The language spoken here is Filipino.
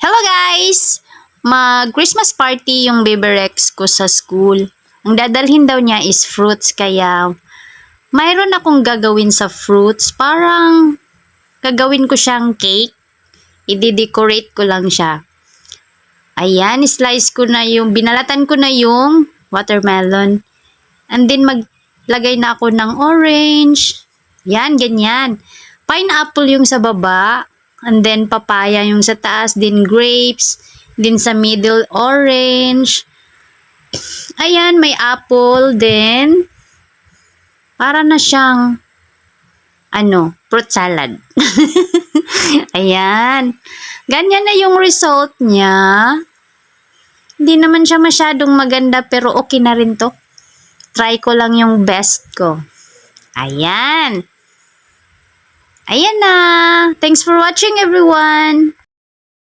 Hello guys! Mag-Christmas party yung baby Rex ko sa school. Ang dadalhin daw niya is fruits kaya mayroon akong gagawin sa fruits. Parang gagawin ko siyang cake. I-decorate ko lang siya. Ayan, slice ko na yung, binalatan ko na yung watermelon. And then maglagay na ako ng orange. Yan, ganyan. Pineapple yung sa baba. And then papaya yung sa taas. Then grapes. Then sa middle, orange. Ayan, may apple. Then, para na siyang, fruit salad. Ayan. Ganyan na yung result niya. Hindi naman siya masyadong maganda pero okay na rin to. Try ko lang yung best ko. Ayan. Ayan na. Thanks for watching everyone.